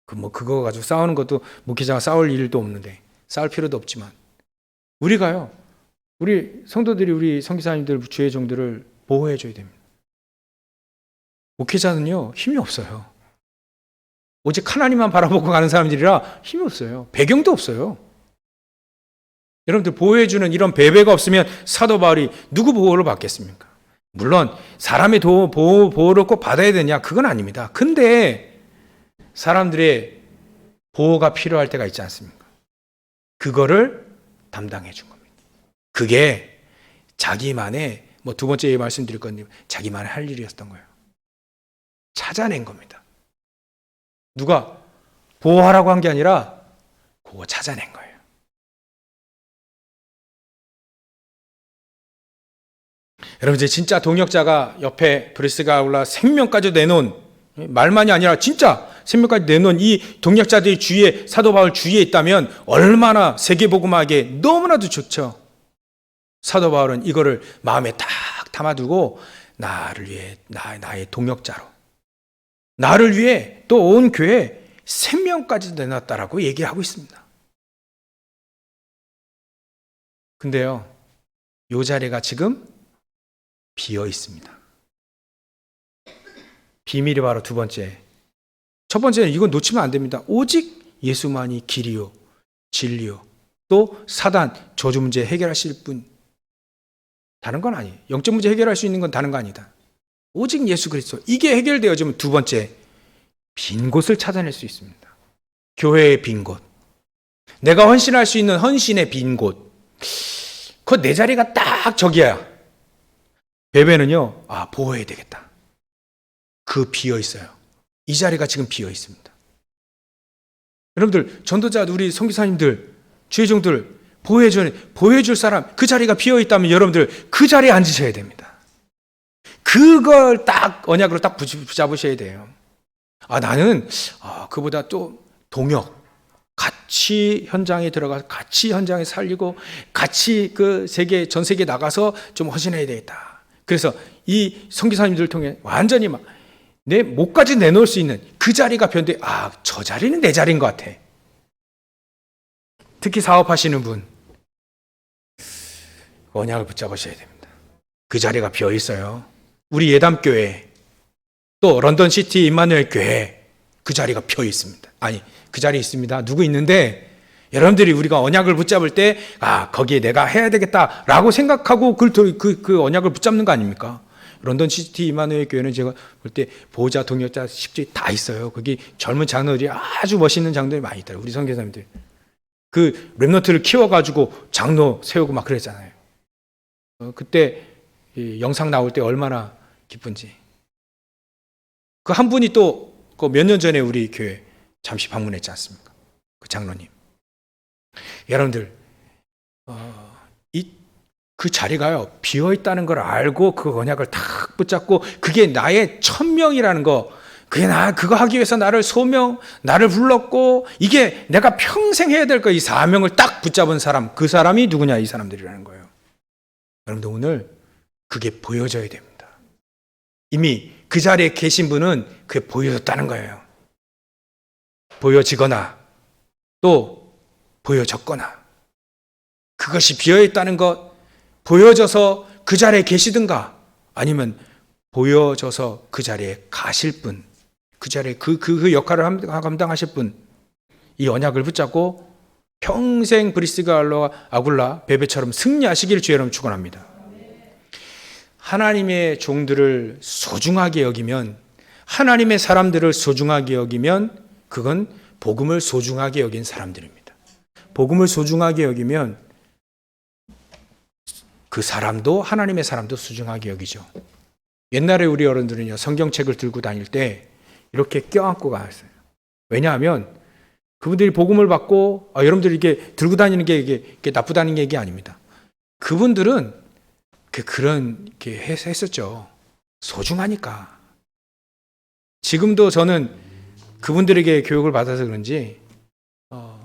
Speaker 1: 그거 가지고 싸우는 것도, 목회자가 싸울 일도 없는데, 싸울 필요도 없지만, 우리가요, 우리 성도들이 우리 선교사님들, 주의 종들을 보호해 줘야 됩니다. 목회자는요 힘이 없어요. 오직 하나님만 바라보고 가는 사람들이라 힘이 없어요. 배경도 없어요. 여러분들 보호해 주는 이런 배배가 없으면 사도 바울이 누구 보호를 받겠습니까? 물론 사람의 보호를 꼭 받아야 되냐, 그건 아닙니다. 근데 사람들의 보호가 필요할 때가 있지 않습니까? 그거를 담당해 준 겁니다. 그게 자기만의, 두 번째 말씀드릴 건데, 자기만의 할 일이었던 거예요. 찾아낸 겁니다. 누가 보호하라고 한 게 아니라 그거 찾아낸 거예요. 여러분, 이제 진짜 동역자가 옆에 브리스가 올라 생명까지 내놓은, 말만이 아니라 진짜 생명까지 내놓은 이 동역자들이 주위에, 사도 바울 주위에 있다면 얼마나 세계복음하게 너무나도 좋죠. 사도 바울은 이거를 마음에 딱 담아두고 나를 위해, 나의 동역자로, 나를 위해 또 온 교회에 생명까지 내놨다라고 얘기하고 있습니다. 근데요, 이 자리가 지금 비어 있습니다. 비밀이 바로 두 번째. 첫 번째는 이건 놓치면 안 됩니다. 오직 예수만이 길이요, 진리요, 또 사단, 저주 문제 해결하실 분, 다른 건 아니에요. 영적 문제 해결할 수 있는 건 다른 거 아니다. 오직 예수 그리스도. 이게 해결되어지면 두 번째, 빈 곳을 찾아낼 수 있습니다. 교회의 빈 곳. 내가 헌신할 수 있는 헌신의 빈 곳. 그 내 자리가 딱 저기야. 베베는요, 보호해야 되겠다. 그 비어 있어요. 이 자리가 지금 비어 있습니다. 여러분들, 전도자, 우리 선교사님들, 주의종들, 보호해줄 사람, 그 자리가 비어 있다면 여러분들 그 자리에 앉으셔야 됩니다. 그걸 딱 언약으로 딱 붙잡으셔야 돼요. 나는 그보다 또 동역, 같이 현장에 들어가서 같이 현장에 살리고 같이 전 세계 나가서 좀 헌신해야 되겠다. 그래서 이 선교사님들을 통해 완전히 막 내 목까지 내놓을 수 있는 그 자리가 변돼. 저 자리는 내 자리인 것 같아. 특히 사업하시는 분, 언약을 붙잡으셔야 됩니다. 그 자리가 비어 있어요. 우리 예담교회, 또 런던시티 임마누엘 교회, 그 자리가 비어 있습니다. 그 자리에 있습니다. 누구 있는데 여러분들이 우리가 언약을 붙잡을 때 거기에 내가 해야 되겠다라고 생각하고 그 언약을 붙잡는 거 아닙니까? 런던시티 임마누엘 교회는 제가 볼 때 보호자, 동역자, 식주의 다 있어요. 거기 젊은 장로들이 아주 멋있는 장로들이 많이 있더라고요. 우리 선교사님들. 그 랩너트를 키워가지고 장로 세우고 막 그랬잖아요. 그때 영상 나올 때 얼마나 기쁜지. 그 한 분이 또 몇 년 전에 우리 교회 잠시 방문했지 않습니까? 그 장로님. 여러분들, 그 자리가요, 비어있다는 걸 알고 그 언약을 탁 붙잡고 그게 나의 천명이라는 거, 그거 하기 위해서 나를 불렀고 이게 내가 평생 해야 될 거, 이 사명을 딱 붙잡은 사람, 그 사람이 누구냐, 이 사람들이라는 거예요. 여러분들 오늘 그게 보여져야 됩니다. 이미 그 자리에 계신 분은 그게 보여졌다는 거예요. 보여지거나 또 보여졌거나 그것이 비어있다는 것, 보여져서 그 자리에 계시든가 아니면 보여져서 그 자리에 가실 분, 그 자리에 그 역할을 감당하실 분, 이 언약을 붙잡고 평생 브리스가 아굴라 베베처럼 승리하시기를 주의 이름으로 축원합니다. 하나님의 종들을 소중하게 여기면, 하나님의 사람들을 소중하게 여기면 그건 복음을 소중하게 여긴 사람들입니다. 복음을 소중하게 여기면 그 사람도, 하나님의 사람도 소중하게 여기죠. 옛날에 우리 어른들은요, 성경책을 들고 다닐 때 이렇게 껴안고 갔어요. 왜냐하면 그분들이 복음을 받고, 여러분들이 이게 들고 다니는 게 이게 나쁘다는 얘기 아닙니다. 그분들은 그렇게 했었죠. 소중하니까. 지금도 저는 그분들에게 교육을 받아서 그런지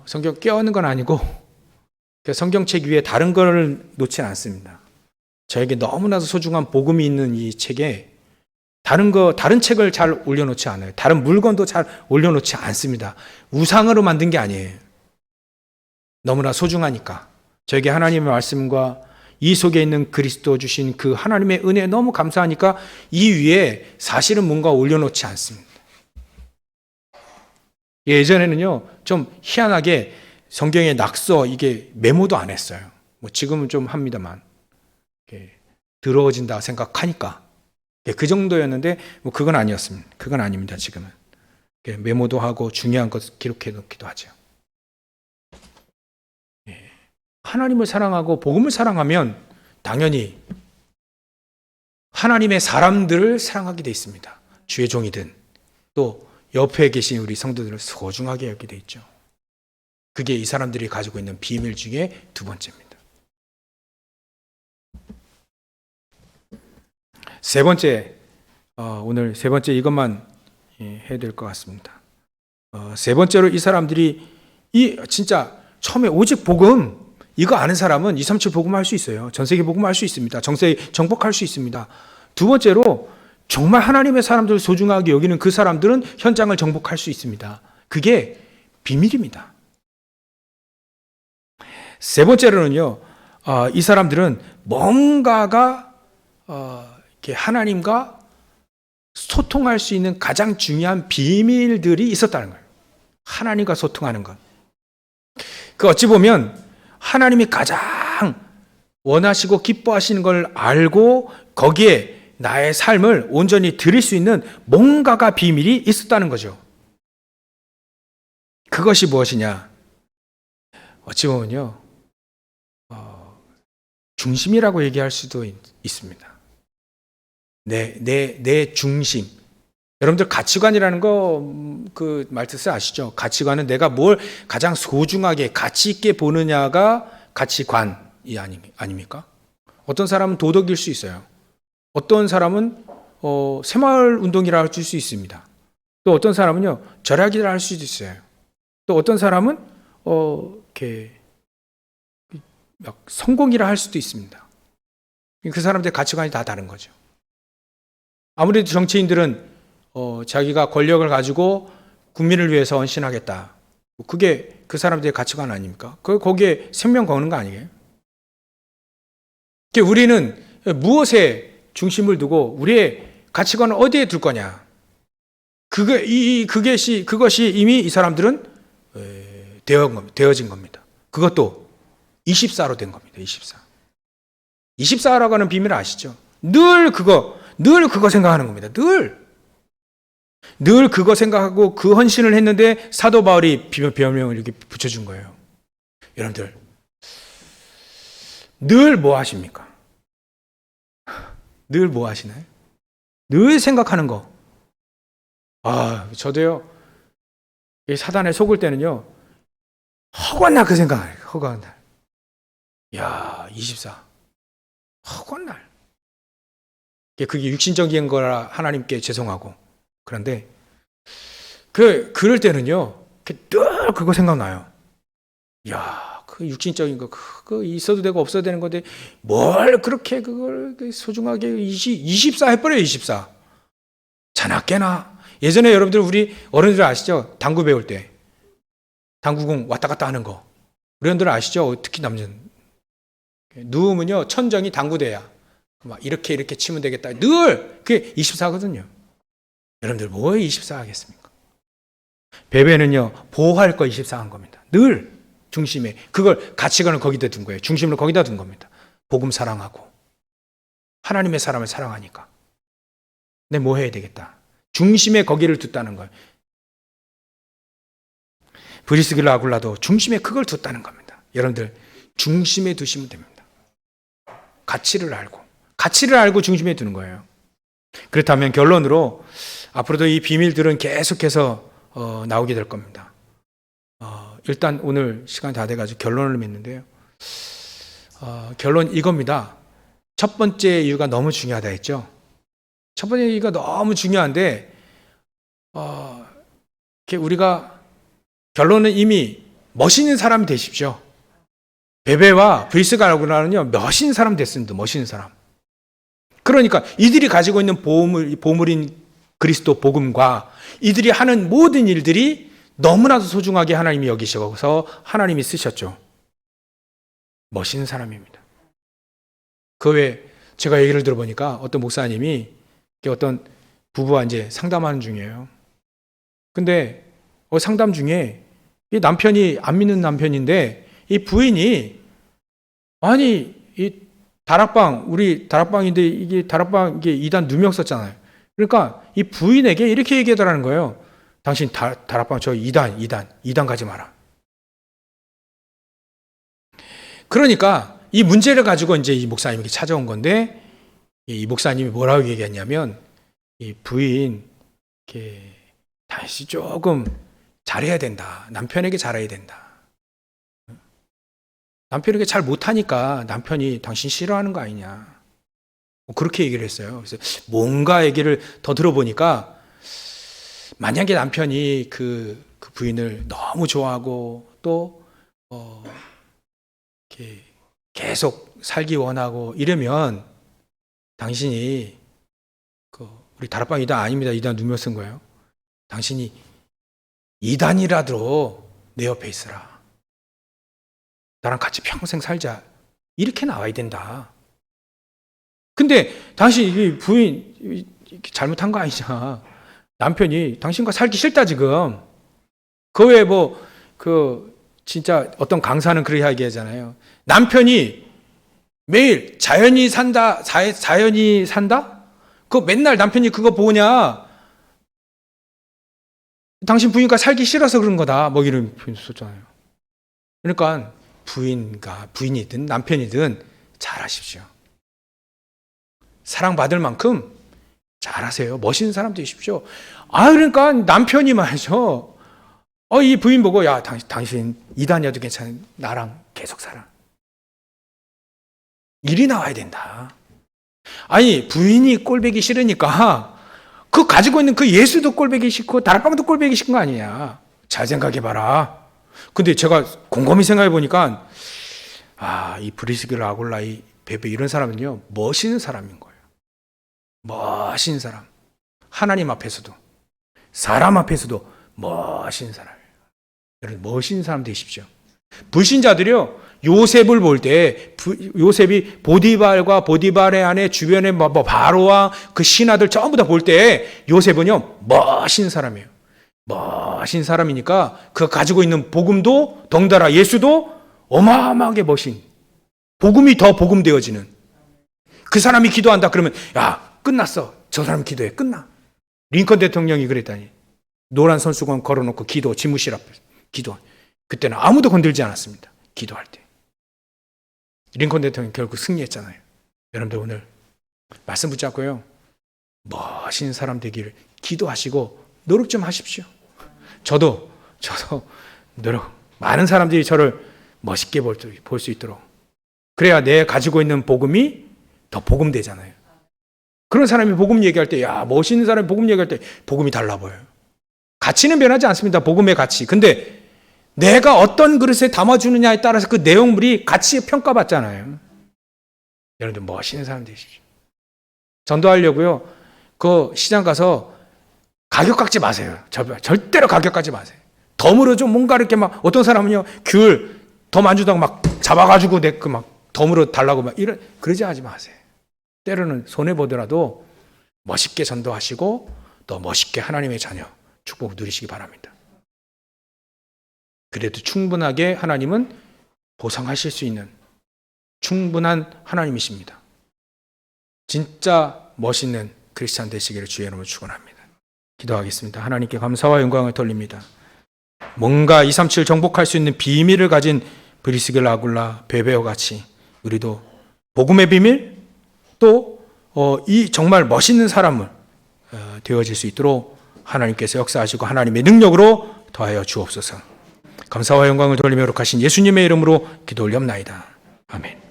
Speaker 1: 성경 껴안는 건 아니고 성경책 위에 다른 걸 놓지는 않습니다. 저에게 너무나도 소중한 복음이 있는 이 책에 다른 책을 잘 올려놓지 않아요. 다른 물건도 잘 올려놓지 않습니다. 우상으로 만든 게 아니에요. 너무나 소중하니까. 저에게 하나님의 말씀과 이 속에 있는 그리스도 주신 그 하나님의 은혜에 너무 감사하니까 이 위에 사실은 뭔가 올려놓지 않습니다. 예전에는요, 좀 희한하게 성경의 낙서, 이게 메모도 안 했어요. 지금은 좀 합니다만. 더러워진다 생각하니까. 그 정도였는데, 그건 아니었습니다. 그건 아닙니다, 지금은. 메모도 하고 중요한 것 기록해 놓기도 하죠. 하나님을 사랑하고 복음을 사랑하면 당연히 하나님의 사람들을 사랑하게 돼 있습니다. 주의 종이든 또 옆에 계신 우리 성도들을 소중하게 여기게 돼 있죠. 그게 이 사람들이 가지고 있는 비밀 중에 두 번째입니다. 세 번째, 오늘 세 번째 이것만 해야 될 것 같습니다. 세 번째로 이 사람들이 진짜 처음에 오직 복음, 이거 아는 사람은 237 복음할 수 있어요. 전 세계 복음할 수 있습니다. 정세에 정복할 수 있습니다. 두 번째로 정말 하나님의 사람들을 소중하게 여기는 그 사람들은 현장을 정복할 수 있습니다. 그게 비밀입니다. 세 번째로는요, 이 사람들은 뭔가가 이렇게 하나님과 소통할 수 있는 가장 중요한 비밀들이 있었다는 거예요. 하나님과 소통하는 것. 어찌 보면 하나님이 가장 원하시고 기뻐하시는 걸 알고 거기에 나의 삶을 온전히 드릴 수 있는 뭔가가 비밀이 있었다는 거죠. 그것이 무엇이냐? 어찌 보면요, 중심이라고 얘기할 수도 있습니다. 내 중심. 여러분들 가치관이라는 거, 그 말뜻을 아시죠? 가치관은 내가 뭘 가장 소중하게 가치 있게 보느냐가 가치관이 아닙니까? 어떤 사람은 도덕일 수 있어요. 어떤 사람은 새마을 운동이라 할 수 있습니다. 또 어떤 사람은요, 절약이라 할 수도 있어요. 또 어떤 사람은 이렇게 막 성공이라 할 수도 있습니다. 그 사람들의 가치관이 다 다른 거죠. 아무래도 정치인들은 자기가 권력을 가지고 국민을 위해서 헌신하겠다. 그게 그 사람들의 가치관 아닙니까? 거기에 생명 거는 거 아니에요? 우리는 무엇에 중심을 두고 우리의 가치관을 어디에 둘 거냐? 그것이 이미 이 사람들은 되어진 겁니다. 그것도 24로 된 겁니다. 24. 24라고 하는 비밀을 아시죠? 늘 그거 생각하는 겁니다. 늘 그거 생각하고 그 헌신을 했는데 사도 바울이 별명을 이렇게 붙여준 거예요. 여러분들, 늘 뭐 하십니까? 늘 뭐 하시나요? 늘 생각하는 거. 저도요, 사단에 속을 때는요, 허건날 그 생각을 해요. 허건날. 24. 허건날. 그게 육신적인 거라 하나님께 죄송하고. 그런데 그럴 때는요, 늘 그거 생각나요. 그 육신적인 거 그거 있어도 되고 없어도 되는 건데 뭘 그렇게 그걸 소중하게 24 해버려요. 24. 자나깨나. 예전에 여러분들 우리 어른들 아시죠? 당구 배울 때 당구공 왔다 갔다 하는 거 우리 어른들 아시죠? 특히 남자는 누우면요 천정이 당구대야. 막 이렇게 치면 되겠다. 늘 그게 24거든요. 여러분들 뭐에 24 하겠습니까? 베베는요 보호할 거 24한 겁니다. 늘 중심에 그걸 가치관을 거기다 둔 거예요. 중심을 거기다 둔 겁니다. 복음 사랑하고 하나님의 사람을 사랑하니까 내 뭐 해야 되겠다. 중심에 거기를 뒀다는 거예요. 브리스길라 아굴라도 중심에 그걸 뒀다는 겁니다. 여러분들 중심에 두시면 됩니다. 가치를 알고 중심에 두는 거예요. 그렇다면 결론으로 앞으로도 이 비밀들은 계속해서 나오게 될 겁니다. 일단 오늘 시간이 다 돼가지고 결론을 맺는데요. 결론 이겁니다. 첫 번째 이유가 너무 중요하다 했죠. 첫 번째 이유가 너무 중요한데 우리가 결론은 이미 멋있는 사람이 되십시오. 베베와 브리스가라고는요 멋있는 사람 됐습니다. 멋있는 사람. 그러니까 이들이 가지고 있는 보물인 그리스도 복음과 이들이 하는 모든 일들이 너무나도 소중하게 하나님이 여기셔서 하나님이 쓰셨죠. 멋있는 사람입니다. 그 외에 제가 얘기를 들어보니까 어떤 목사님이 어떤 부부와 이제 상담하는 중이에요. 근데 상담 중에 이 남편이 안 믿는 남편인데 이 부인이 아니 이 우리 다락방인데 이게 다락방 이게 2단 누명 썼잖아요. 그러니까 이 부인에게 이렇게 얘기하더라는 거예요. 당신 다락방 저 2단 가지 마라. 그러니까 이 문제를 가지고 이제 이 목사님에게 찾아온 건데 이 목사님이 뭐라고 얘기했냐면 이 부인 다시 조금 잘해야 된다. 남편에게 잘해야 된다. 남편에게 잘 못하니까 남편이 당신 싫어하는 거 아니냐. 그렇게 얘기를 했어요. 그래서 뭔가 얘기를 더 들어보니까 만약에 남편이 그 부인을 너무 좋아하고 또 이렇게 계속 살기 원하고 이러면 당신이 우리 다락방 2단 아닙니다. 2단 누명 쓴 거예요. 당신이 2단이라도 내 옆에 있으라. 나랑 같이 평생 살자. 이렇게 나와야 된다. 근데 당신 이 부인 잘못한 거 아니냐. 남편이 당신과 살기 싫다 지금. 그 외에 진짜 어떤 강사는 그렇게 얘기하잖아요. 남편이 매일 자연이 산다? 그 맨날 남편이 그거 보냐? 당신 부인과 살기 싫어서 그런 거다. 뭐 이런 표현도 썼잖아요. 그러니까 부인이든 남편이든 잘하십시오. 사랑받을 만큼 잘하세요. 멋있는 사람 되십시오. 그러니까 남편이 말이죠. 이 부인 보고, 야, 당신 이단이어도 괜찮아. 나랑 계속 살아. 일이 나와야 된다. 아니, 부인이 꼴보기 싫으니까 그 가지고 있는 그 예수도 꼴보기 싫고 다락방도 꼴보기 싫은 거 아니야. 잘 생각해봐라. 근데 제가 곰곰이 생각해보니까 이 브리스길라 아굴라 이 베베 이런 사람은요 멋있는 사람인 거예요. 멋있는 사람. 하나님 앞에서도 사람 앞에서도 멋있는 사람이에요. 여러분 멋있는 사람 되십시오. 불신자들이요 요셉을 볼 때 요셉이 보디발과 보디발의 아내 주변의 바로와 그 신하들 전부 다 볼 때 요셉은요 멋있는 사람이에요. 멋진 사람이니까 그 가지고 있는 복음도 덩달아 예수도 어마어마하게 멋진 복음이 더 복음되어지는 그 사람이 기도한다 그러면 야 끝났어. 저 사람 기도해 끝나. 링컨 대통령이 그랬다니. 노란 손수건 걸어놓고 기도 집무실 앞에 기도. 그때는 아무도 건들지 않았습니다. 기도할 때. 링컨 대통령 결국 승리했잖아요. 여러분들 오늘 말씀 붙잡고요. 멋진 사람 되기를 기도하시고 노력 좀 하십시오. 저도 노력. 많은 사람들이 저를 멋있게 볼 수 있도록. 그래야 내 가지고 있는 복음이 더 복음되잖아요. 그런 사람이 복음 얘기할 때, 야, 멋있는 사람이 복음 얘기할 때 복음이 달라 보여요. 가치는 변하지 않습니다. 복음의 가치. 근데 내가 어떤 그릇에 담아주느냐에 따라서 그 내용물이 가치에 평가받잖아요. 여러분들 멋있는 사람 되십시오. 전도하려고요. 그 시장 가서 가격 깎지 마세요. 절대로 가격 깎지 마세요. 덤으로 좀 뭔가 이렇게 막 어떤 사람은요 귤 덤 안 주다가 막 잡아가지고 내 그 막 덤으로 달라고 막 이런 그러지 하지 마세요. 때로는 손해 보더라도 멋있게 전도하시고 또 멋있게 하나님의 자녀 축복 누리시기 바랍니다. 그래도 충분하게 하나님은 보상하실 수 있는 충분한 하나님이십니다. 진짜 멋있는 크리스찬 되시기를 주의 이름으로 축원합니다. 기도하겠습니다. 하나님께 감사와 영광을 돌립니다. 뭔가 237 정복할 수 있는 비밀을 가진 브리스길라 아굴라 베베와 같이 우리도 복음의 비밀 또 이 정말 멋있는 사람을 되어질 수 있도록 하나님께서 역사하시고 하나님의 능력으로 더하여 주옵소서. 감사와 영광을 돌리며 거룩하신 예수님의 이름으로 기도 올리옵나이다. 아멘.